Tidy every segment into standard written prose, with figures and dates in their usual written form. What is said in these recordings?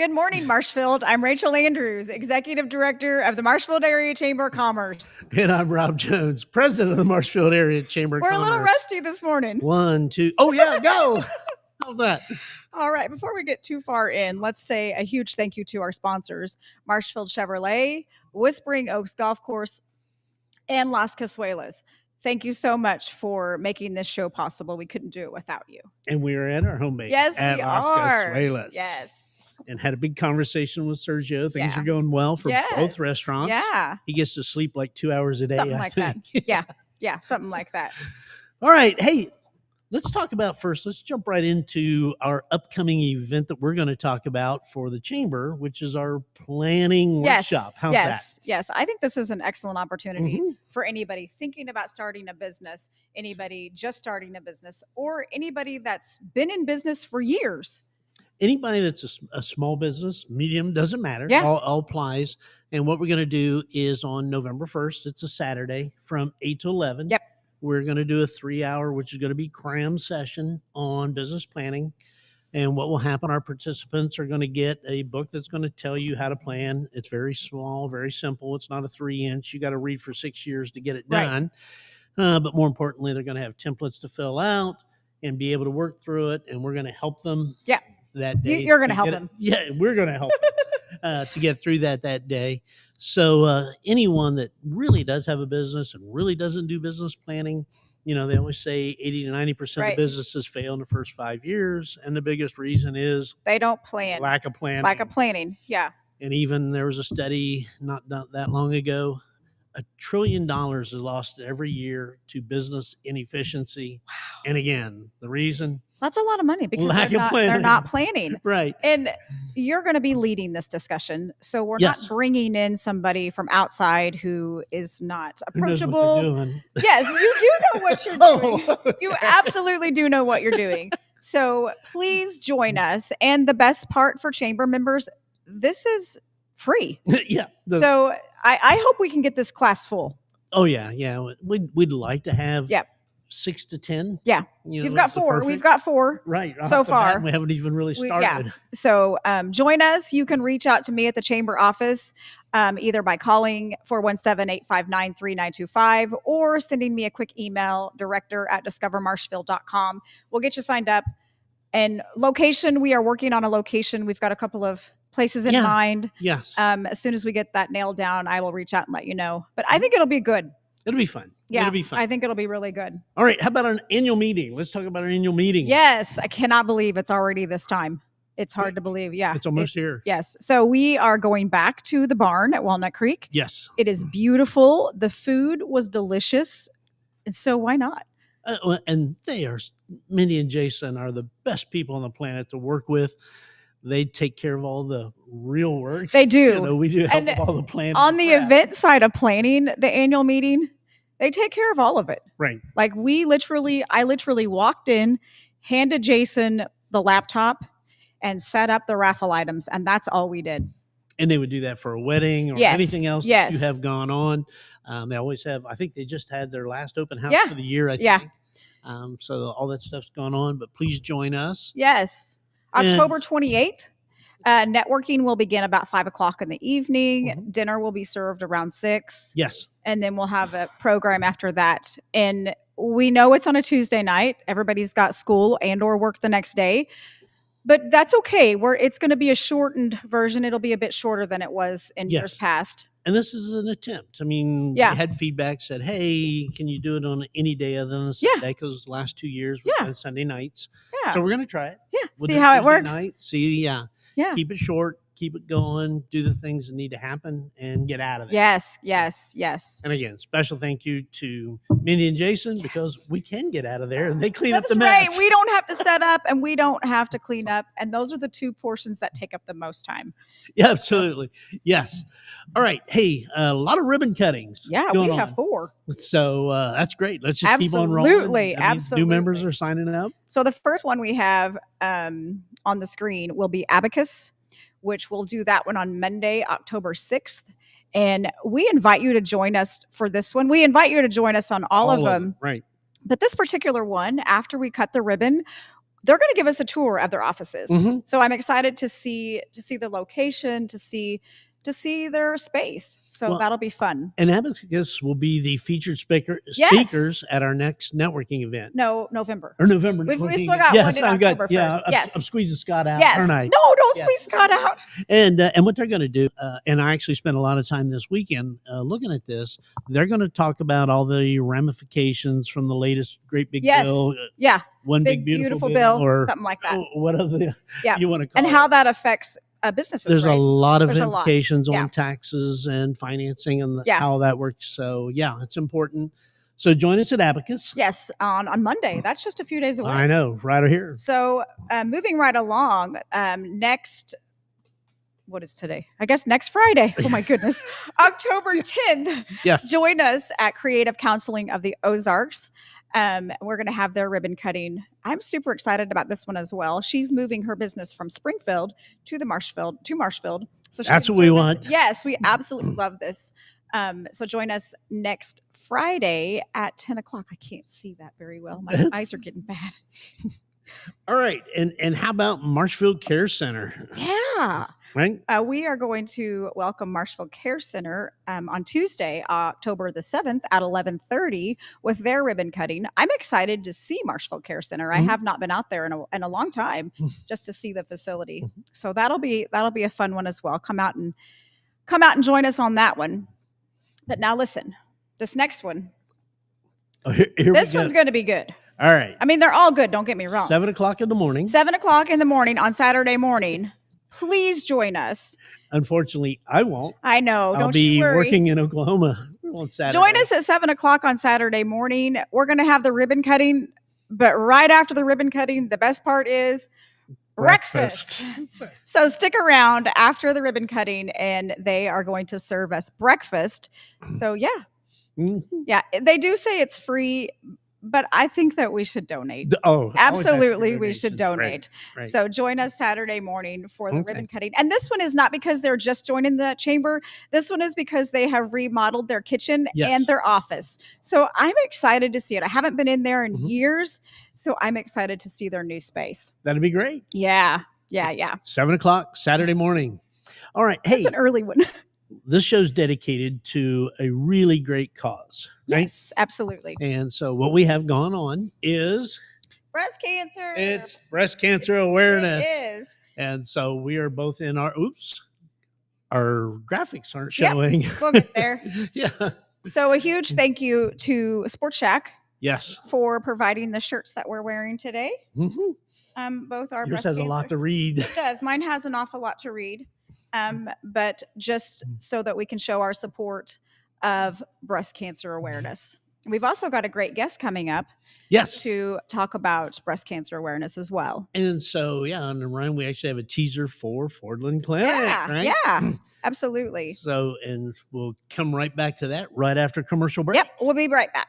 Good morning, Marshfield. I'm Rachel Andrews, Executive Director of the Marshfield Area Chamber of Commerce. And I'm Rob Jones, President of the Marshfield Area Chamber of We're Commerce. a little rusty this morning. 1, 2. Oh, yeah, go. How's that? All right, before we get too far in, let's say a huge thank you to our sponsors, Marshfield Chevrolet, Whispering Oaks Golf Course, and Las Casuelas. Thank you so much for making this show possible. We couldn't do it without you. And we are at our home base. Yes, at we Las are. Casuelas. Yes. And had a big conversation with Sergio. Things Yeah. are going well for Yes. both restaurants. Yeah. He gets to sleep like 2 hours a day. Something I like think. that. Yeah, something like that. All right. Hey, let's talk about first. Let's jump right into our upcoming event that we're going to talk about for the chamber, which is our planning workshop. How's that? Yes. I think this is an excellent opportunity Mhm. for anybody thinking about starting a business, anybody just starting a business, or anybody that's been in business for years. Anybody that's a small business, medium, doesn't matter. Yeah. All applies. And what we're going to do is on November 1st, it's a Saturday from 8 to 11. Yep. We're going to do a 3-hour, which is going to be cram session on business planning. And what will happen, our participants are going to get a book that's going to tell you how to plan. It's very small, very simple. It's not a 3-inch. You got to read for 6 years to get it Right. done. But more importantly, they're going to have templates to fill out and be able to work through it. And we're going to help them. Yeah. That day. You're going to help them. Yeah, we're going to help them to get through that day. So anyone that really does have a business and really doesn't do business planning, they always say 80 to 90% Right. of businesses fail in the first 5 years. And the biggest reason is They don't plan. lack of planning. Lack of planning. Yeah. And even there was a study not that long ago, $1 trillion is lost every year to business inefficiency. Wow. And again, the reason? That's a lot of money because Lack of they're not planning. planning. Right. And you're going to be leading this discussion. So we're Yes. not bringing in somebody from outside who is not Who knows what approachable. they're doing? Yes, you do know what you're doing. Oh, You okay. absolutely do know what you're doing. So please join us. And the best part for chamber members, this is free. Yeah. So I hope we can get this class full. Oh yeah. We'd like to have Yep. 6 to 10. Yeah. You've got that's the 4. perfect- We've got 4. right so off the bat, far. we haven't even really started. So join us. You can reach out to me at the chamber office, either by calling 417-859-3925 or sending me a quick email, director@discovermarshfield.com. We'll get you signed up. And location, we are working on a location. We've got a couple of places in Yeah. mind. Yes. As soon as we get that nailed down, I will reach out and let you know. But I think it'll be good. It'll be fun. Yeah, It'll be fun. I think it'll be really good. All right. How about an annual meeting? Let's talk about our annual meeting. Yes, I cannot believe it's already this time. It's hard to believe. Yeah. It's almost here. Yes. So we are going back to the barn at Walnut Creek. Yes. It is beautiful. The food was delicious. And so why not? And Mindy and Jason are the best people on the planet to work with. They take care of all the real work. They do. We do help And with all the planning. On the event side of planning the annual meeting, they take care of all of it. Right. Like I literally walked in, handed Jason the laptop and set up the raffle items. And that's all we did. And they would do that for a wedding or Yes. anything else Yes. that you have gone on. They always have, I think they just had their last open house Yeah. for the year, I think. Yeah. So all that stuff's gone on, but please join us. Yes. And- October 28th. Networking will begin about 5:00 in the evening. Mhm. Dinner will be served around 6. Yes. And then we'll have a program after that. And we know it's on a Tuesday night. Everybody's got school and or work the next day. But that's okay. It's going to be a shortened version. It'll be a bit shorter than it was in years Yes. past. And this is an attempt. I mean, Yeah. we had feedback said, hey, can you do it on any day other than a Yeah. Sunday? Because the last 2 years we've Yeah. done Sunday nights. Yeah. So we're going to try it. Yeah. We'll See do how it Tuesday works. night, see, Yeah. keep it short, keep it going, do the things that need to happen, and get out of there. Yes. Yes. Yes. And again, special thank you to Mindy and Jason because Yes. we can get out of there and they clean That's up the right. mess. We don't have to set up and we don't have to clean up. And those are the 2 portions that take up the most time. Yeah, absolutely. Yes. All right. Hey, a lot of ribbon cuttings. Yeah, going we have on. 4. So that's great. Let's just keep on rolling. Absolutely, That means New members absolutely. are signing up. So the first one we have on the screen will be Abacus, which we'll do that one on Monday, October 6th. And we invite you to join us for this one. We invite you to join us on all of them. Right. But this particular one, after we cut the ribbon, they're going to give us a tour of their offices. Mhm. So I'm excited to see the location, to see their space. So Well, that'll be fun. and Abacus will be the featured Yes. speakers at our next networking event. No, November. Or November. We networking still event. got Yes, one in I've got. October Yeah, 1st. Yes. I'm squeezing Scott out, Yes. aren't I? No, don't Yeah. squeeze Scott out. And what they're going to do, and I actually spent a lot of time this weekend looking at this. They're going to talk about all the ramifications from the latest great big Yes. bill, Yeah. one big beautiful bill, or something like that. what other Yeah. you want to call And it. how that affects businesses. There's right? a lot of There's a lot. implications Yeah. on taxes and financing and Yeah. how that works. So yeah, it's important. So join us at Abacus. Yes, on Monday. That's just a few days away. I know, right here. So moving right along, next, what is today? I guess next Friday. Oh my goodness. October 10th. Yes. Join us at Creative Counseling of the Ozarks. We're going to have their ribbon cutting. I'm super excited about this one as well. She's moving her business from Springfield to Marshfield. So That's what we want. Yes, we absolutely love this. So join us next Friday at 10 o'clock. I can't see that very well. My eyes are getting bad. All right. And how about Marshfield Care Center? Yeah. Right? We are going to welcome Marshfield Care Center on Tuesday, October the 7th at 11:30 with their ribbon cutting. I'm excited to see Marshfield Care Center. I have not been out there in a long time just to see the facility. So that'll be a fun one as well. Come out and join us on that one. But now listen, this next one. Oh, here This we go. one's going to be good. All right. I mean, they're all good. Don't get me wrong. 7 o'clock in the morning. 7 o'clock in the morning on Saturday morning. Please join us. Unfortunately, I won't. I know. I'll Don't be you worry. working in Oklahoma on Saturday. Join us at 7 o'clock on Saturday morning. We're going to have the ribbon cutting, but right after the ribbon cutting, the best part is breakfast. So stick around after the ribbon cutting, and they are going to serve us breakfast. So yeah, they do say it's free, but I think that we should donate. Oh, absolutely, we should donate. Right. So join us Saturday morning for the ribbon cutting. And this one is not because they're just joining the chamber. This one is because they have remodeled their kitchen and their office. So I'm excited to see it. I haven't been in there in years, so I'm excited to see their new space. That'd be great. Yeah. 7 o'clock Saturday morning. All right. Hey, that's an early one. This show's dedicated to a really great cause. Right? Yes, absolutely. And so what we have gone on is breast cancer. It's breast cancer awareness. It is. And so we are both in our graphics aren't showing. Yep, we'll get there. Yeah. So a huge thank you to Sports Shack. Yes. For providing the shirts that we're wearing today. Both our Yours has a lot to read. It does. Mine has an awful lot to read. But just so that we can show our support of breast cancer awareness. We've also got a great guest coming up. Yes. To talk about breast cancer awareness as well. And so, and Ryan, we actually have a teaser for Fordland Clinic. Right? Yeah, absolutely. So, and we'll come right back to that right after commercial break. Yep, we'll be right back.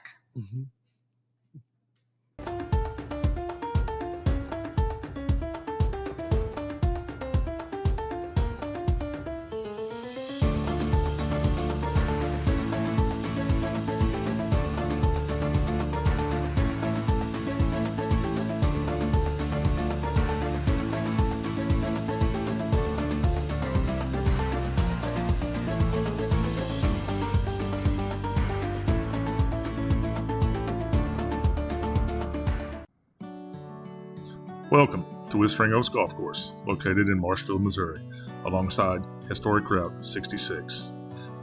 Welcome to Whispering Oaks Golf Course, located in Marshfield, Missouri, alongside historic Route 66.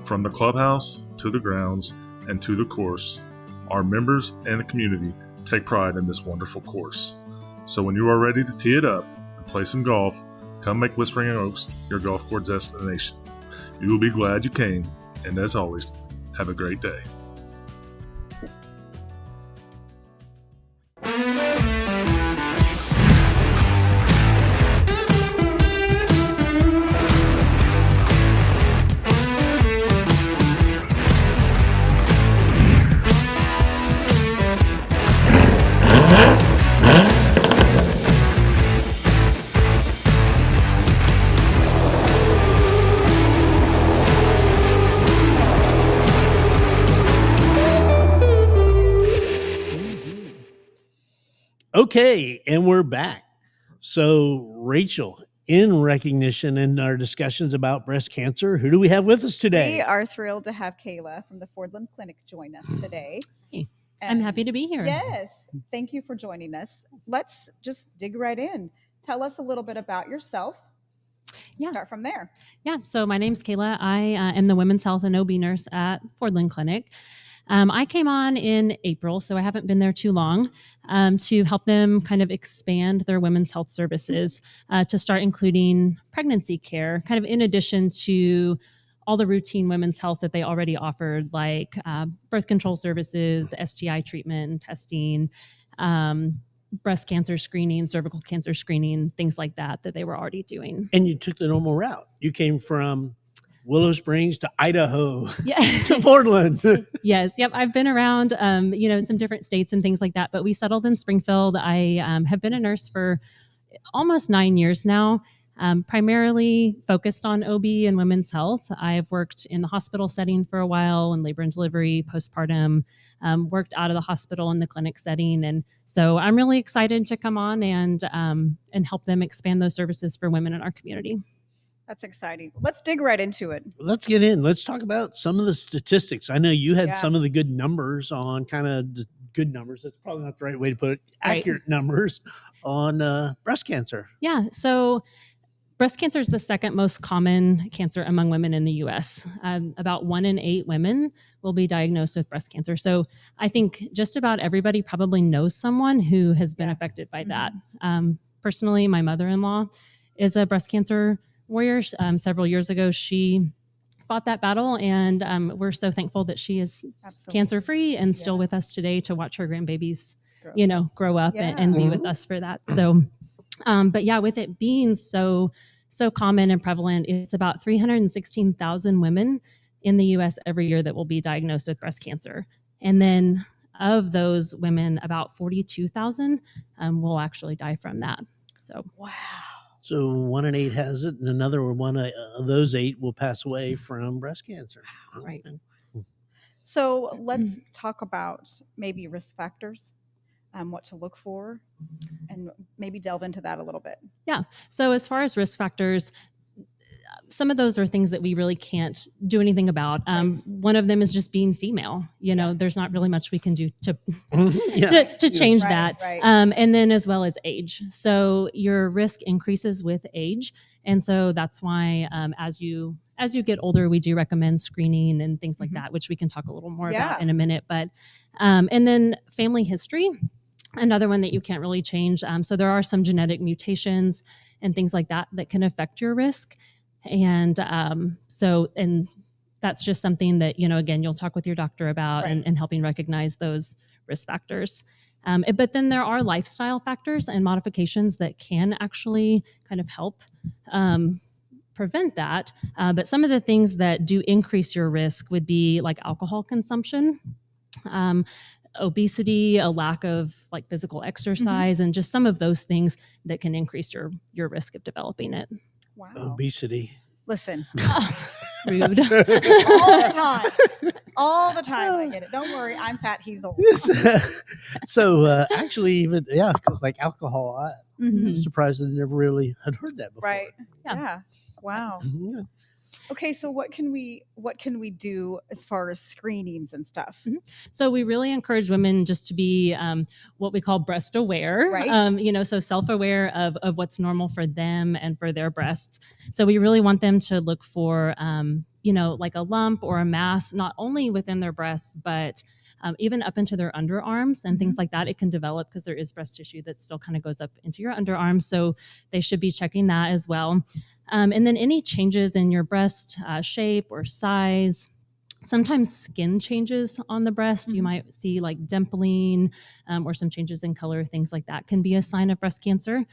From the clubhouse to the grounds and to the course, our members and the community take pride in this wonderful course. So when you are ready to tee it up and play some golf, come make Whispering Oaks your golf course destination. You will be glad you came, and as always, have a great day. Okay, and we're back. So, Rachel, in recognition in our discussions about breast cancer, who do we have with us today? We are thrilled to have Kayla from the Fordland Clinic join us today. Hey, I'm happy to be here. Yes. Thank you for joining us. Let's just dig right in. Tell us a little bit about yourself. Yeah. Start from there. Yeah. So my name's Kayla. I am the women's health and OB nurse at Fordland Clinic. I came on in April, so I haven't been there too long, to help them kind of expand their women's health services to start including pregnancy care, kind of in addition to all the routine women's health that they already offered, like birth control services, STI treatment and testing, breast cancer screening, cervical cancer screening, things like that they were already doing. And you took the normal route. You came from Willow Springs to Idaho Yeah. to Fordland. Yes. Yep. I've been around, some different states and things like that, but we settled in Springfield. I have been a nurse for almost 9 years now, primarily focused on OB and women's health. I've worked in the hospital setting for a while in labor and delivery, postpartum, worked out of the hospital in the clinic setting. And so I'm really excited to come on and help them expand those services for women in our community. That's exciting. Let's dig right into it. Let's get in. Let's talk about some of the statistics. I know you had Yeah. some of the good numbers on kind of the good numbers. That's probably not the right way to put it. Right. Accurate numbers on breast cancer. Yeah. So breast cancer is the second most common cancer among women in the U.S. About 1 in 8 women will be diagnosed with breast cancer. So I think just about everybody probably knows someone who has been Yeah. affected by that. Personally, my mother-in-law is a breast cancer warrior. Several years ago, she fought that battle, and we're so thankful that she is Absolutely. cancer-free and still with Yes. us today to watch her grandbabies, Grow. grow up Yeah. and be with us for that. So, but yeah, with it being so common and prevalent, it's about 316,000 women in the U.S. every year that will be diagnosed with breast cancer. And then of those women, about 42,000 will actually die from that. So, Wow. So 1 in 8 has it, and another one of those 8 will pass away from breast cancer. Right. So let's talk about maybe risk factors, what to look for, and maybe delve into that a little bit. So as far as risk factors, some of those are things that we really can't do anything about. Right. One of them is just being female. There's not really much we can do to Yeah. to change Right, that. right. And then as well as age. So your risk increases with age. And so that's why as you get older, we do recommend screening and things like Mhm. that, which we can talk a little more Yeah. about in a minute. But and then family history, another one that you can't really change. So there are some genetic mutations and things like that that can affect your risk. And and that's just something that, again, you'll talk with your doctor about Right. and helping recognize those risk factors. But then there are lifestyle factors and modifications that can actually kind of help prevent that. But some of the things that do increase your risk would be like alcohol consumption, obesity, a lack of like physical exercise, and just some of those things that can increase your risk of developing it. Wow. Obesity. Listen, Rude. all the time. All the time I get it. Don't worry, I'm fat, he's old. So actually, even because like alcohol, I'm Mhm. surprised I never really had heard that before. Right. Yeah. Yeah. Wow. Yeah. Okay, so what can we do as far as screenings and stuff? So we really encourage women just to be what we call breast aware, Right. So self-aware of what's normal for them and for their breasts. So we really want them to look for, like a lump or a mass, not only within their breasts, but even up into their underarms and things like that. It can develop because there is breast tissue that still kind of goes up into your underarms. So they should be checking that as well. And then any changes in your breast shape or size. Sometimes skin changes on the breast. You Mhm. might see like dimpling or some changes in color, things like that can be a sign of breast cancer.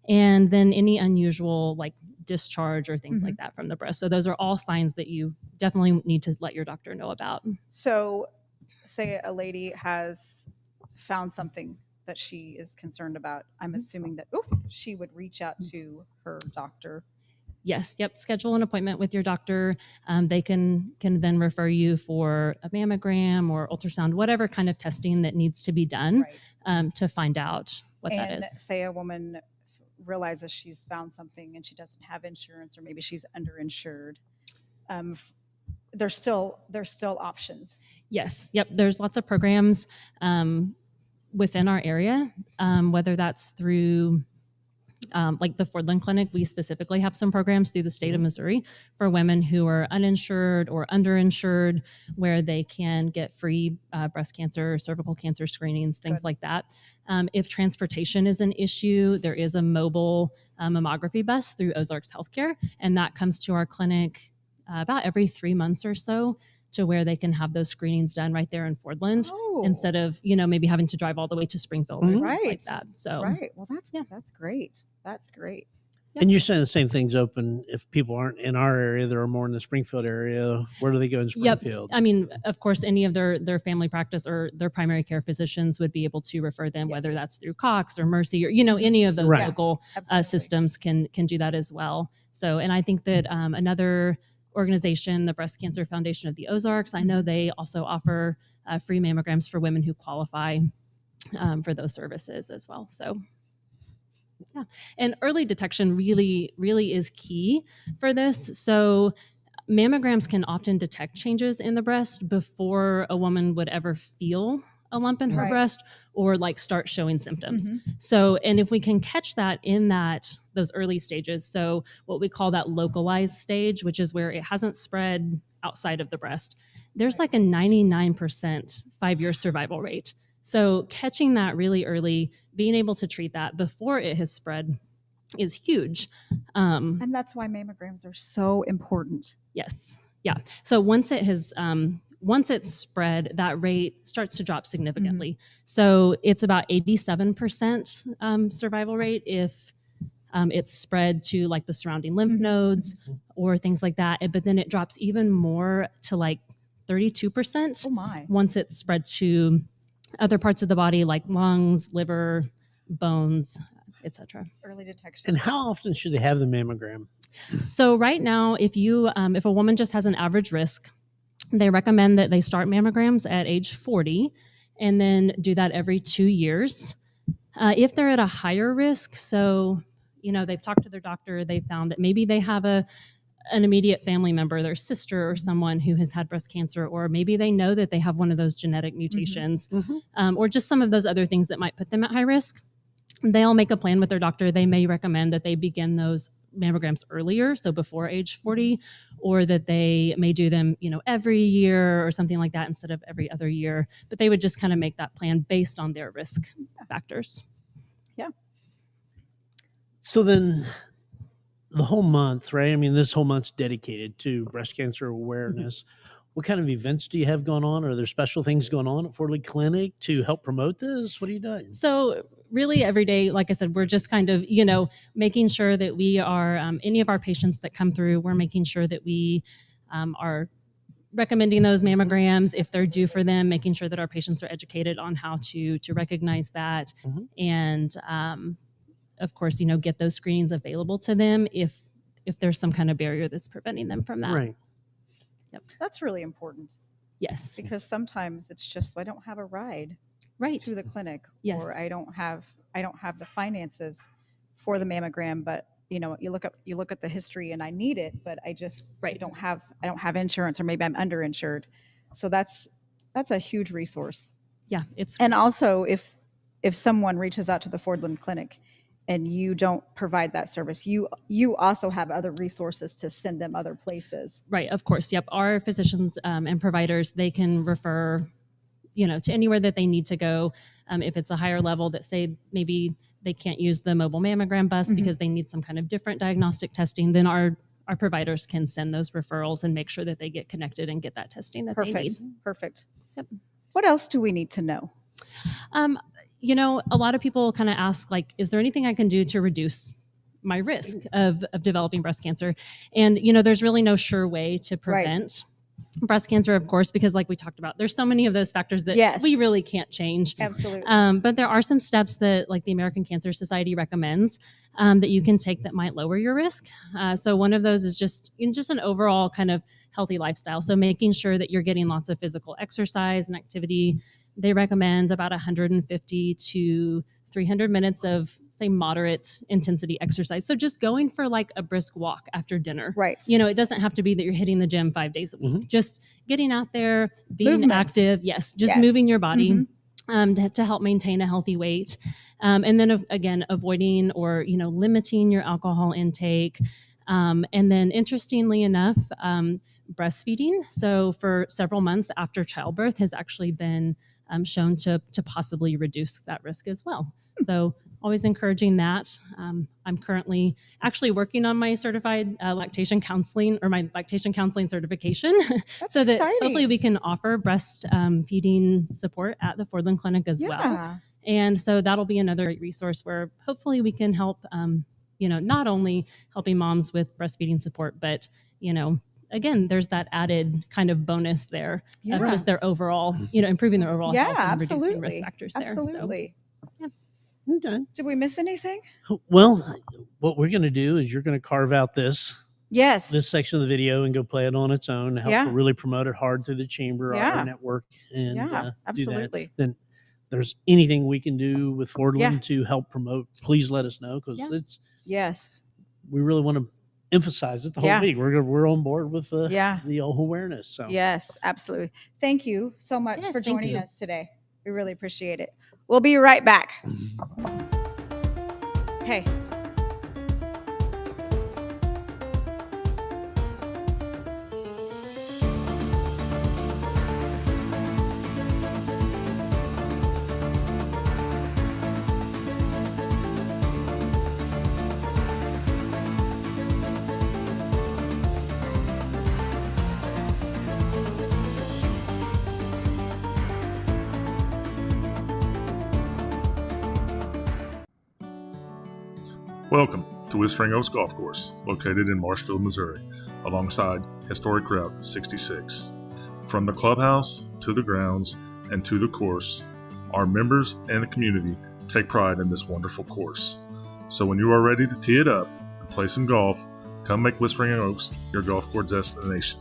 And then any unusual like discharge or things like that from the breast. So those are all signs that you definitely need to let your doctor know about. So, say a lady has found something that she is concerned about. I'm assuming that she would reach out to her doctor. Yes. Yep. Schedule an appointment with your doctor. They can then refer you for a mammogram or ultrasound, whatever kind of testing that needs to be done Right. to find out what that And is. say a woman realizes she's found something and she doesn't have insurance, or maybe she's underinsured. There's still options. Yes. Yep. There's lots of programs within our area, whether that's through like the Fordland Clinic. We specifically have some programs through the state of Missouri for women who are uninsured or underinsured, where they can get free breast cancer, cervical cancer screenings, things Good. like that. If transportation is an issue, there is a mobile mammography bus through Ozarks Healthcare, and that comes to our clinic about every 3 months or so, to where they can have those screenings done right there in Fordland, instead of, maybe having to drive all the way to Springfield or things like Right. that. So Right. Well, that's Yeah. that's great. That's great. And you're saying the same thing's open if people aren't in our area, they're more in the Springfield area. Where do they go in Yep. Springfield? I mean, of course, any of their family practice or their primary care physicians would be able to refer them, whether Yes. that's through Cox or Mercy or, any of those Right. local Absolutely. systems can do that as well. So, and I think that another organization, the Breast Cancer Foundation of the Ozarks, I know they also offer free mammograms for women who qualify for those services as well. So, yeah. And early detection really, really is key for this. So mammograms can often detect changes in the breast before a woman would ever feel a lump in her Right. breast or like start showing symptoms. Mhm. So, and if we can catch that in those early stages, so what we call that localized stage, which is where it hasn't spread outside of the breast, there's like a 99% 5-year survival rate. So catching that really early, being able to treat that before it has spread is huge. And that's why mammograms are so important. Yes. Yeah. So once it's spread, that rate starts to drop significantly. So it's about 87% survival rate if it's spread to like the surrounding lymph nodes or things like that. But then it drops even more to like 32% Oh my. once it's spread to other parts of the body like lungs, liver, bones, etc. Early detection. And how often should they have the mammogram? So right now, if a woman just has an average risk, they recommend that they start mammograms at age 40 and then do that every 2 years. If they're at a higher risk, so they've talked to their doctor, they found that maybe they have an immediate family member, their sister or someone who has had breast cancer, or maybe they know that they have one of those genetic mutations, or just some of those other things that might put them at high risk. They'll make a plan with their doctor. They may recommend that they begin those mammograms earlier, so before age 40, or that they may do them, every year or something like that instead of every other year. But they would just kind of make that plan based on their risk factors. Yeah. So then the whole month, right? I mean, this whole month's dedicated to breast cancer awareness. What kind of events do you have going on? Are there special things going on at Fordley Clinic to help promote this? What are you doing? So really every day, like I said, we're just kind of, making sure that we are, any of our patients that come through, we're making sure that we are recommending those mammograms if they're due for them, making sure that our patients are educated on how to recognize that. And of course, get those screenings available to them if there's some kind of barrier that's preventing them from that. Right. Yep. That's really important. Yes. Because sometimes it's just I don't have a ride Right. to the clinic, Yes. or I don't have the finances for the mammogram, but you look at the history and I need it, but I just Right. I don't have insurance, or maybe I'm underinsured. So that's a huge resource. Yeah. It's And also if someone reaches out to the Fordland Clinic and you don't provide that service, you also have other resources to send them other places. right. Of course. Yep. Our physicians and providers, they can refer, to anywhere that they need to go. If it's a higher level that say maybe they can't use the mobile mammogram bus because they need some kind of different diagnostic testing, then our providers can send those referrals and make sure that they get connected and get that testing that they need. Perfect. Yep. What else do we need to know? A lot of people kind of ask, like, is there anything I can do to reduce my risk of developing breast cancer? And, there's really no sure way to prevent breast cancer, of course, because like we talked about, there's so many of those factors that we really can't change. Absolutely. But there are some steps that like the American Cancer Society recommends that you can take that might lower your risk. So one of those is just an overall kind of healthy lifestyle. So making sure that you're getting lots of physical exercise and activity. They recommend about 150 to 300 minutes of, say, moderate intensity exercise. So just going for like a brisk walk after dinner. Right. It doesn't have to be that you're hitting the gym 5 days a week. Just getting out there, being Movement. active. Yes, just Yes. moving your body. Mhm. To help maintain a healthy weight. And then again, avoiding or, limiting your alcohol intake. And then interestingly enough, breastfeeding. So for several months after childbirth has actually been shown to possibly reduce that risk as well. So always encouraging that. I'm currently actually working on my certified lactation counseling or my lactation counseling certification so that exciting. hopefully we can offer breast feeding support at the Fordland Clinic as well. Yeah. And so that'll be another great resource where hopefully we can help, not only helping moms with breastfeeding support, but, again, there's that added kind of bonus there Yeah. of just their overall, improving their overall Yeah, health and absolutely. reducing risk factors there. Absolutely. Okay. Did we miss anything? Well, what we're going to do is you're going to carve out this Yes. section of the video and go play it on its own to help Yeah. to really promote it hard through the chamber, Yeah. our network, and Yeah, do that. absolutely. Then there's anything we can do with Fordland Yeah. to help promote, please let us know, because Yeah. Yes. we really want to emphasize it the whole Yeah. week. We're on board with the Yeah. awareness. So Yes, absolutely. Thank you so much Yes, for thank joining you. us today. We really appreciate it. We'll be right back. Okay. Welcome to Whispering Oaks Golf Course, located in Marshfield, Missouri, alongside historic Route 66. From the clubhouse to the grounds and to the course, our members and the community take pride in this wonderful course. So when you are ready to tee it up and play some golf, come make Whispering Oaks your golf course destination.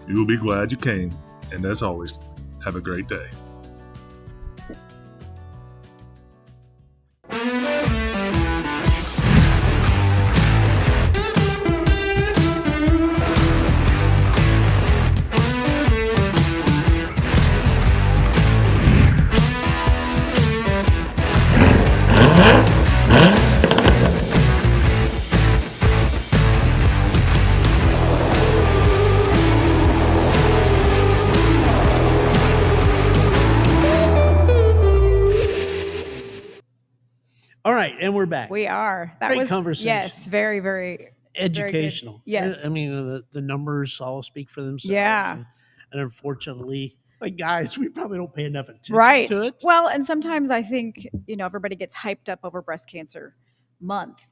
You will be glad you came, and as always, have a great day. all right, and we're back. We are. That Great was conversation. Yes, very, very Educational. Yes. I mean, the numbers all speak for themselves. Yeah. And unfortunately, like guys, we probably don't pay enough attention right. to it. Well, and sometimes I think, everybody gets hyped up over breast cancer month.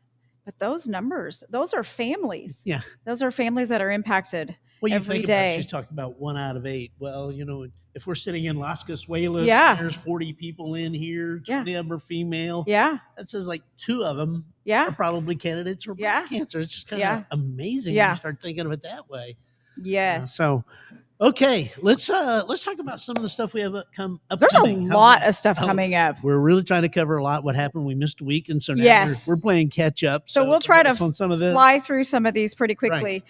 But those numbers, those are families. Yeah. Those are families that are impacted. Well, you every think day. about, she's talking about 1 out of 8. Well, if we're sitting in Las Casuelas, Yeah. there's 40 people in here, Yeah. 20 of them are female. Yeah. That says like 2 of them Yeah. are probably candidates for breast Yeah. cancer. It's just kind Yeah. of amazing Yeah. when you start thinking of it that way. Yes. So, okay, let's talk about some of the stuff we have upcoming. There's a lot of stuff coming up. We're really trying to cover a lot. What happened? We missed a week, and so now Yes. we're playing catch up. So we'll try forgive to us on some of this. Fly through some of these pretty quickly.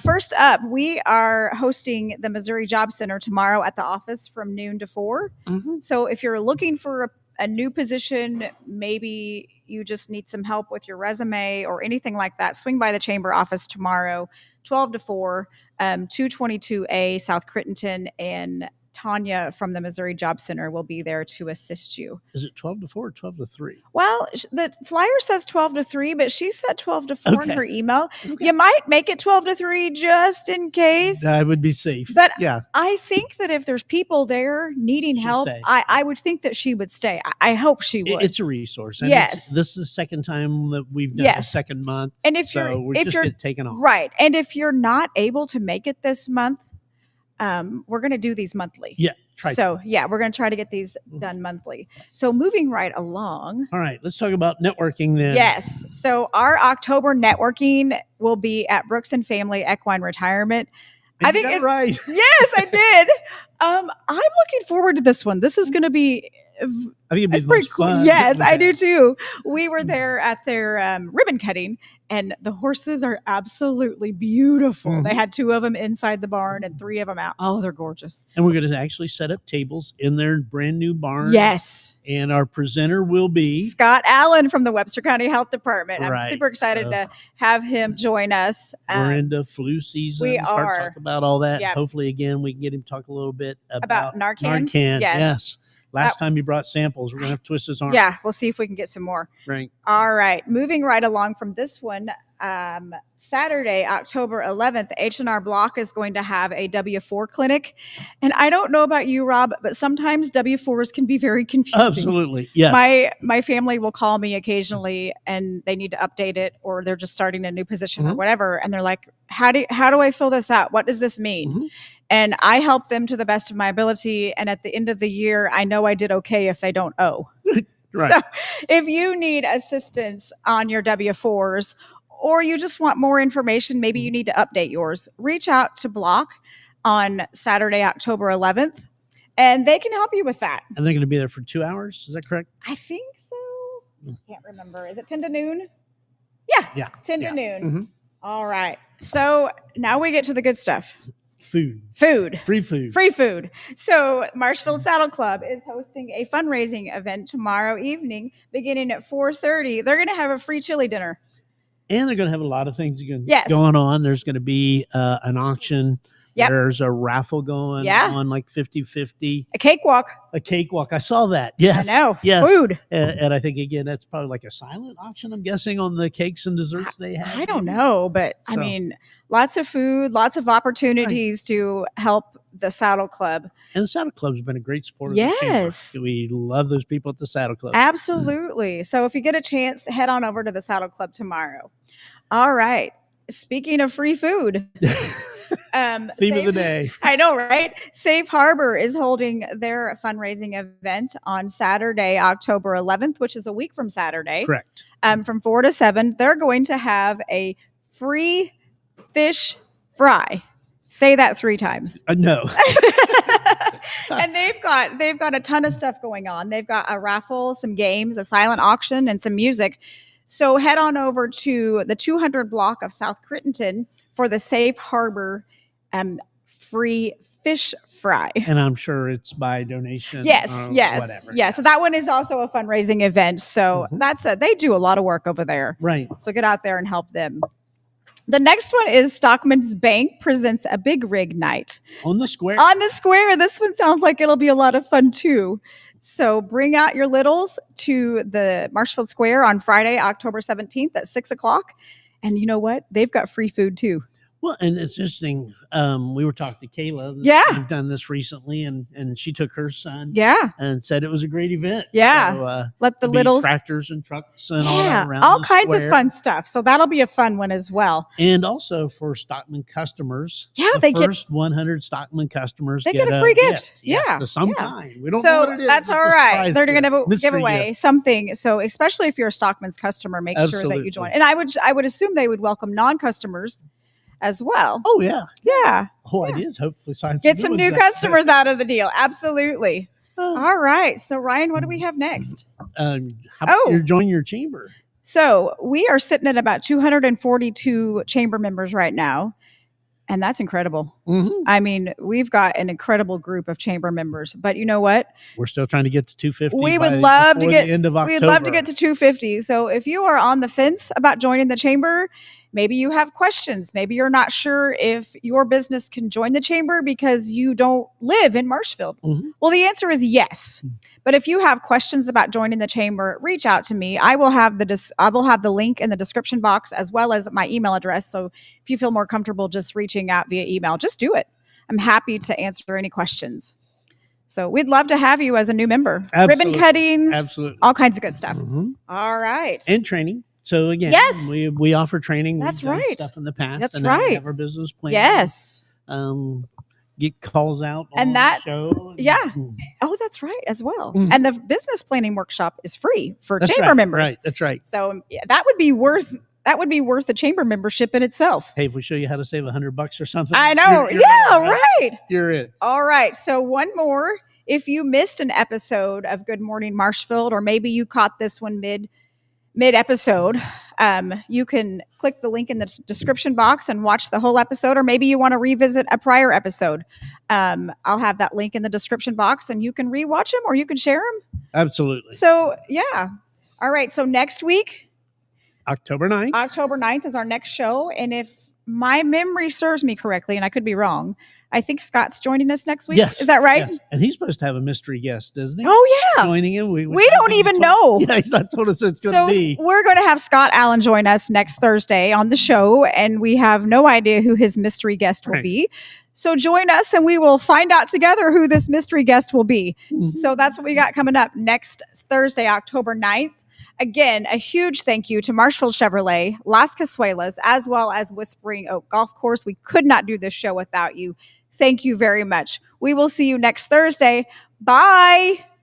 First up, we are hosting the Missouri Job Center tomorrow at the office from noon to 4. Mhm. So if you're looking for a new position, maybe you just need some help with your resume or anything like that, swing by the chamber office tomorrow, 12 to 4, 222A South Crittenton, and Tanya from the Missouri Job Center will be there to assist you. Is it 12 to 4 or 12 to 3? Well, the flyer says 12 to 3, but she said 12 to 4 in Okay. her email. Okay. You might make it 12 to 3 just in case. That would be safe. But yeah, I think that if there's people there needing She'll help, stay. I would think that she would stay. I hope she would. it's a resource. And Yes. this is the second time that we've done Yes. the second month. and if So you're we're if just you're getting taken off. right, and if you're not able to make it this month, we're going to do these monthly. Yeah. Try So yeah, we're going to try to get these done monthly. So moving right along. All right, let's talk about networking then. Yes. So our October networking will be at Brooks and Family Equine Retirement. And I you think got it it's right. yes, I did. I'm looking forward to this one. This is going to be I think it'd be It's the pretty most cool. fun. Yes, I Yeah. do too. We were there at their ribbon cutting, and the horses are absolutely beautiful. They Mhm. had 2 of them inside the barn and 3 of them out. Oh, they're gorgeous. And we're going to actually set up tables in their brand new barn. Yes. And our presenter will be Scott Allen from the Webster County Health Department. I'm Right, super excited so- to have him join us. we're into flu season. we Start are. talking about all that. Yep. Hopefully, again, we can get him to talk a little bit About Narcan? Narcan. Yes. Last time he brought samples, we're going to have to twist his arm. Yeah, we'll see if we can get some more. Right. All right, moving right along from this one. Saturday, October 11th, H&R Block is going to have a W4 clinic. And I don't know about you, Rob, but sometimes W4s can be very confusing. Absolutely. Yeah. My family will call me occasionally and they need to update it, or they're just starting a new position or Mhm. whatever. And they're like, how do I fill this out? What does this mean? Mhm. And I help them to the best of my ability. And at the end of the year, I know I did okay if they don't owe. Right. So if you need assistance on your W4s, or you just want more information, maybe you need to update yours, reach out to Block on Saturday, October 11th, and they can help you with that. And they're going to be there for 2 hours. Is that correct? I think so. Mm. Can't remember. Is it 10 to noon? Yeah, 10 to noon. Mhm. All right. So now we get to the good stuff. Food. Food. Free food. Free food. So Marshfield Saddle Club is hosting a fundraising event tomorrow evening beginning at 4:30. They're going to have a free chili dinner. And they're going to have a lot of things Yes. going on. There's going to be an auction. Yep. There's a raffle going on, like 50-50. A cakewalk. A cakewalk. I saw that. Yes. I know. Yes. Food. And I think, again, that's probably like a silent auction, I'm guessing, on the cakes and desserts they have. I don't know, but I So- mean, lots of food, lots of opportunities to help the Saddle Club. And the Saddle Club's been a great supporter of the chamber. Yes. We love those people at the Saddle Club. Absolutely. So if you get a chance, head on over to the Saddle Club tomorrow. All right. Speaking of free food, Theme of the day. I know, right? Safe Harbor is holding their fundraising event on Saturday, October 11th, which is a week from Saturday. Correct. From 4 to 7. They're going to have a free fish fry. Say that 3 times. No. And they've got a ton of stuff going on. They've got a raffle, some games, a silent auction, and some music. So head on over to the 200 block of South Crittenton for the Safe Harbor free fish fry. And I'm sure it's by donation. Yes. Whatever. Yeah. So that one is also a fundraising event. So Mhm. they do a lot of work over there. Right. So get out there and help them. The next one is Stockman's Bank presents a big rig night. On the square. On the square, this one sounds like it'll be a lot of fun too. So bring out your littles to the Marshfield Square on Friday, October 17th at 6 o'clock. And you know what? They've got free food too. Well, and it's interesting. We were talking to Kayla. Yeah. We've done this recently, and she took her son Yeah. and said it was a great event. Yeah. So, Let the there'll be littles. tractors and trucks and all that Yeah. around All the kinds square. of fun stuff. So that'll be a fun one as well. And also for Stockman customers. Yeah, the they get- first 100 Stockman customers They get a free gift. Yes, Yeah, of some yeah. kind. We don't know So what it is. that's It's all a right. surprise They're going gift. to give Mystery away gift. something. So especially if you're a Stockman's customer, make sure that Absolutely. you join. And I would assume they would welcome non-customers as well. Oh, yeah. Yeah. Whole idea is hopefully sign Get some new ones up. customers out of the deal. Absolutely. Oh. All right. So Ryan, what do we have next? How about Oh. you're joining your chamber? So we are sitting at about 242 chamber members right now. And that's incredible. Mm-hmm. I mean, we've got an incredible group of chamber members. But you know what? We're still trying to get to 250. We would love to before get the end of October. We'd love to get to 250. So if you are on the fence about joining the chamber, maybe you have questions. Maybe you're not sure if your business can join the chamber because you don't live in Marshfield. Mhm. Well, the answer is yes. But if you have questions about joining the chamber, reach out to me. I will have the link in the description box as well as my email address. So if you feel more comfortable just reaching out via email, just do it. I'm happy to answer any questions. So we'd love to have you as a new member. Absolutely. Ribbon cuttings, Absolutely. all kinds of good stuff. Mhm. All right. And training. So again, Yes. we offer training. That's We've done right. Stuff in the past. That's and now we right. have our business plan. Yes. Get calls out And on that- the show. yeah. Oh, that's right as well. Mhm. And the business planning workshop is free for That's chamber right. members. Right. That's right. So yeah, that would be worth the chamber membership in itself. Hey, if we show you how to save $100 or something, I know. you're Yeah, in, right. You're in. All right. So one more If you missed an episode of Good Morning Marshfield, or maybe you caught this one mid episode, you can click the link in the description box and watch the whole episode, or maybe you want to revisit a prior episode. I'll have that link in the description box, and you can rewatch them or you can share them. Absolutely. So yeah. All right. So next week, October 9th. October 9th is our next show. And if my memory serves me correctly, and I could be wrong, I think Scott's joining us next week. Yes. Is that right? Yes. And he's supposed to have a mystery guest, isn't he? Oh, yeah. Joining him. We don't even know. Yeah, he's not told us who it's going to be. We're going to have Scott Allen join us next Thursday on the show, and we have no idea who his mystery guest will be. So join us, and we will find out together who this mystery guest will be. Mm-hmm. So that's what we got coming up next Thursday, October 9th. Again, a huge thank you to Marshfield Chevrolet, Las Casuelas, as well as Whispering Oak Golf Course. We could not do this show without you. Thank you very much. We will see you next Thursday. Bye.